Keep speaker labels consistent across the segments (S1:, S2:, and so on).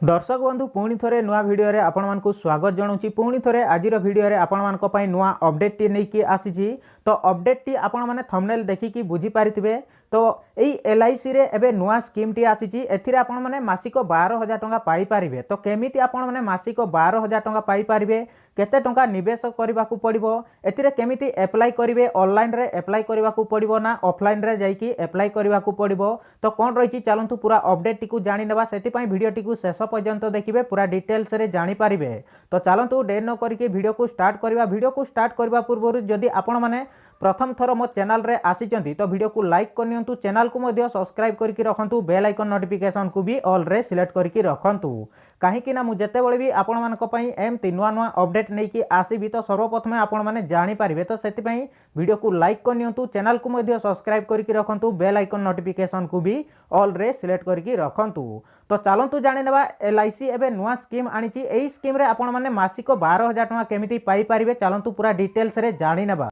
S1: दर्शक बंधु पुणी थे नुआ भिडियो रे आपण मानकु स्वागत जनाऊँ। पुणी थे आज भिडियो रे आपण मानक पई नुआ अपडेट टी नहीं आसी। तो अपडेट टी आपण माने थंबनेल देखिकी बुझी पारिथिबे। तो यही एलआईसी रे एबे नुआ स्कीम टी आसी। एथिरे आपण माने मासिक 12,000 टंका पाई पारिबे। तो केमिति आपण माने मासिक 12,000 टंका पाई पारिबे, केते टंका निवेश करबाकू पड़िबो, एथिरे केमिति एप्लाई करिवे, ऑनलाइन रे एप्लाई करबाकू पड़िबो ना ऑफलाइन रे जाईकी एप्लाई करबाकू पड़िबो, तो कोन रहिछि चलंतु पूरा अपडेट टी को जानि नेबा। सेति पई वीडियो टी को शेष पर्यंत देखिबे, पूरा डिटेल्स रे जानि पारिबे। तो चलंतु देर न करिके वीडियो को स्टार्ट करबा। वीडियो को स्टार्ट करबा पूर्व जदि आपण माने प्रथम थर मो चैनल रे आसीचंती तो वीडियो को लाइक करनियंतु, चैनल को मध्य सब्सक्राइब करके रखंतु, बेल आइकन नोटिफिकेशन को भी ऑल रे सिलेक्ट करके रखंतु। कहीं ना मु जेते बळे भी आपण मानक पई एमती नुआ नुआ अपडेट नहीं कि आसीबी तो सर्वप्रथम आपण माने जानि पारिबे। तो सेति पई वीडियो को लाइक करनियंतु, चैनल को मध्य सब्सक्राइब करके रखंतु, बेल आइकन नोटिफिकेशन को भी ऑल रे सिलेक्ट करके रखंतु। तो चलंतु जानि नेबा एलआईसी एबे नुआ स्कीम आनिची। एई स्कीम रे आपण माने मासिक 12,000 टंका केमिति पाई पारिबे, चलंतु पूरा डिटेल्स रे जानि नेबा।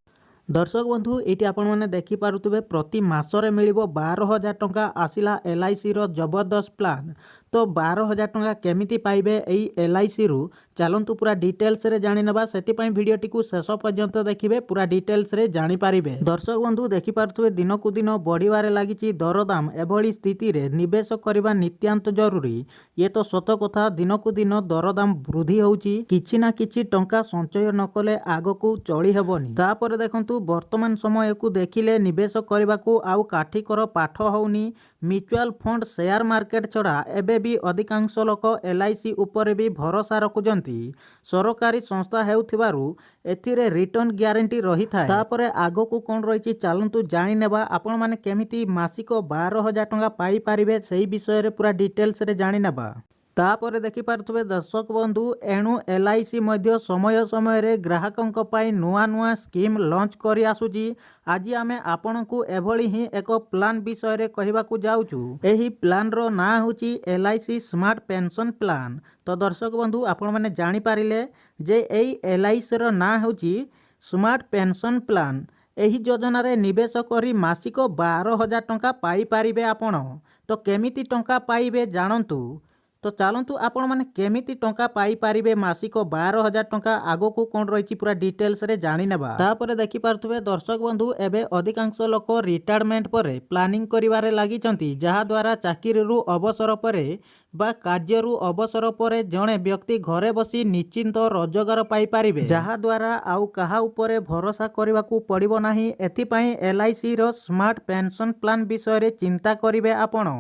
S1: दर्शक बंधु ये आपण मैंने देखिपे प्रति मासरे मिल 12,000 टंका आसला एलआईसी रो जबरदस्त प्लान। तो 12,000 टंका केमिति पाइबे एई एलआईसी रु चलंतु पूरा डिटेल्स रे जानि नेबा। सेति पई वीडियो टी को शेष पर्यंत देखिबे, पूरा डिटेल्स रे जानि पारिबे। दर्शक बंधु देखिपारथुबे दिन को दिन बढ़िबारे लागिची दरदाम। एभली स्थिति रे निवेश करबा नित्यांत जरूरी। ये तो सत कथा, दिन को दिन दरदाम वृद्धि होउची। किछि ना किछि टंका संचय न कले आगकू चली हेबनी। तापर देखंतु वर्तमान समय को देखिले निवेश करबाकू आउ काठिकर पाठ होउनी। म्यूचुअल फंड, शेयर मार्केट छड़ा एबे भी अधिकांश लोक एलआईसी उपरे भी भरोसा रखुचंती। सरकारी संस्था हेउथिबारु एथिरे रिटर्न ग्यारंटी रही थाए। तापरे आगकू कोन रहिछि चलंतु जानि नेबा। आपण माने केमिति मासिक 12,000 टंका पाई पारिबे सेही विषय रे पूरा डिटेल्स रे जानि नेबा। तापर देखि पारथुबे दर्शक बंधु एणु एलआईसी मध्य समय समय रे ग्राहकंक पाई नुआ नुआ स्कीम लॉन्च करि आसुची। आज आमे आपनकू एभली ही एक प्लान विषय रे कहिबाकू जाउछु। एही प्लान रो ना होची एलआईसी स्मार्ट पेंशन प्लान। तो दर्शक बंधु आपण माने जानि पारिले जे एही एलआईसी रो ना होची स्मार्ट पेंशन प्लान। एही योजना रे निवेश करी मासिक 12,000 टंका पाई पारिबे आपण। तो केमिति टंका पाइबे जानंतु। तो चलंतु आपण माने केमिति टंका पाई पारिबे मासिक 12,000 टंका आगकू कोन रहिछि पूरा डिटेल्स रे जानि नेबा। तापर देखि पारथुबे दर्शक बंधु एबे अधिकांश लोक रिटायरमेंट परे प्लानिंग करिवारे लागिचंती, जहा द्वारा चाकरी रु अवसर परे बा कार्यरु अवसर परे जणे व्यक्ति घरे बसी निश्चिंत रोजगार पाई पारिबे, जहा द्वारा आउ कहा उपरे भरोसा करबाकू पड़िबो नाही। एथि पई एलआईसी रो स्मार्ट पेंशन प्लान विषय रे चिंता करिवे आपण।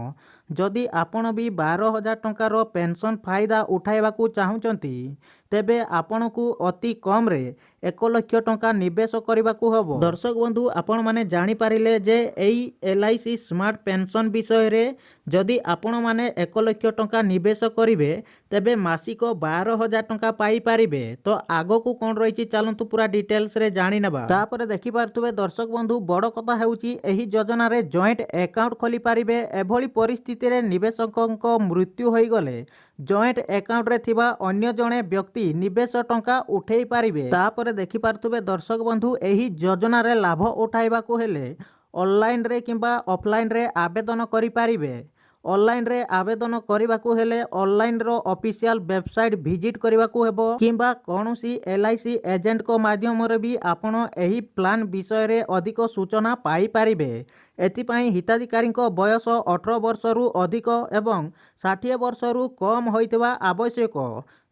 S1: जदि आपण भी 12,000 टंका रो पेंशन फायदा उठाइबाकू चाहुचंती, तेबे आपनकू अति कम रे 1 लाख टंका निवेश करबाकू हबो। दर्शक बंधु आपण माने जानि पारिले जे एई एलआईसी स्मार्ट पेंशन विषय रे जदि आपण माने 1 लाख टंका निवेश करिवे, तेबे मासिक 12,000 टंका पाई पारिबे। तो आगकू कोन रहिछि चलंतु पूरा डिटेल्स रे जानि नेबा। तापर देखि पारथुबे दर्शक बंधु बड़ कथा हेउछि एही योजना रे जॉइंट अकाउंट खोली पारिबे। एभली परिस्थिति रे निवेशकक मृत्यु होई गले जॉइंट अकाउंट रे थिबा अन्य जणे व्यक्ति निवेश टंका उठेई पारिबे। तापर देखि पारथुबे दर्शक बंधु एही योजना रे लाभ उठाइबाकू हेले ऑनलाइन रे किंबा ऑफलाइन रे आवेदन करि पारिबे। ऑनलाइन रे आवेदन करबाकू हेले ऑनलाइन रो ऑफिशियल वेबसाइट विजिट करबाकू हेबो, किंबा कोनोसी एलआईसी एजेंट को माध्यम रे भी आपण एही प्लान विषय रे अधिक सूचना पाई पारिबे। एथिपाई हिताधिकारी बयस 18 वर्ष रु अधिक एवं 60 वर्ष रु कम होइतबा आवश्यक।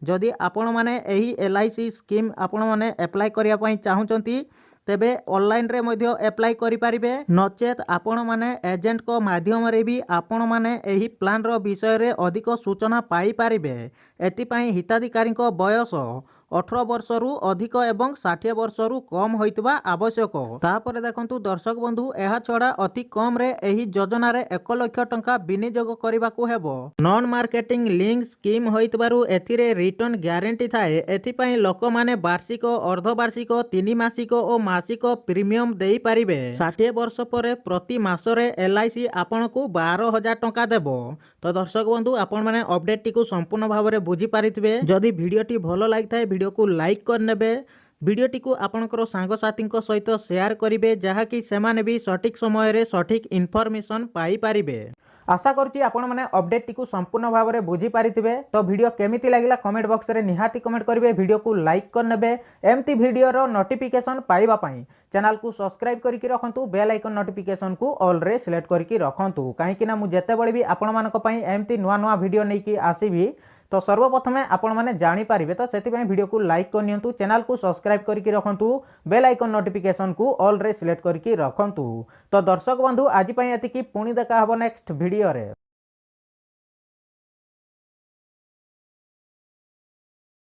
S1: जदि आपण माने एही एलआईसी स्कीम आपण माने अप्लाई करिया पई चाहुचंती, तेबे ऑनलाइन रे मध्य अप्लाई करि पारिबे। नचेत आपण माने एजेंट को माध्यम रे भी आपण माने एही प्लान रो विषय रे अधिक सूचना पाई पारिबे। एथिपाई हिताधिकारी बयस 18 वर्ष रु अधिक एवं 60 वर्ष रु कम होइतबा आवश्यक। तापर देखंतु दर्शक बंधु एहा छडा अति कम रे एही योजना रे 1 लाख टंका विनियोग करबाकू हेबो। नॉन मार्केटिंग लिंक स्कीम होइतबारु एथिरे रिटर्न ग्यारंटी थाए। एथिपाई लोक माने वार्षिक, अर्धवार्षिक, 3 मासिक ओ मासिक प्रीमियम देई पारिबे। 60 वर्ष परे प्रति मासरे एलआईसी आपनकू 12,000 टंका देबो। तो दर्शक बंधु आपण माने अपडेट टी को संपूर्ण भाव रे बुझी पारिथिबे। जदि वीडियो टी भलो लागिथाय वीडियो को लाइक कर नेबे। भिडियोटी को आपणकर सांगसाथी सहित शेयर करेंगे, जहाँकि सेमाने भी सठिक समय रे सठिक इनफॉरमेशन पाई पारिबे। आशा करुच्ची आपण मैंने अपडेट टी संपूर्ण भाव में बुझी पारिथिबे। तो वीडियो केमिति लागिला कमेंट बॉक्स रे निहाती कमेंट करेंगे, वीडियो को लाइक करने एमती वीडियो नोटिफिकेशन पाइबा पई चैनल को सब्सक्राइब करके रखंतु, बेल आइकन नोटिफिकेशन को ऑल रे सिलेक्ट करके रखंतु, कहीं ना मुझे जेतेबेले भी आपण मानक पई एमती नुआ नुआ वीडियो नहीं आसीबी तो सर्वप्रथमे आपण मैंने जानीपारे। तो से वीडियो को लाइक करनियंतु, चैनल को सब्सक्राइब करके रखंतु, बेल आइकन नोटिफिकेशन को ऑल रे सिलेक्ट करके रखंतु। तो दर्शक बंधु आज एतिकी, पुणी देखा हबो नेक्स्ट वीडियो रे।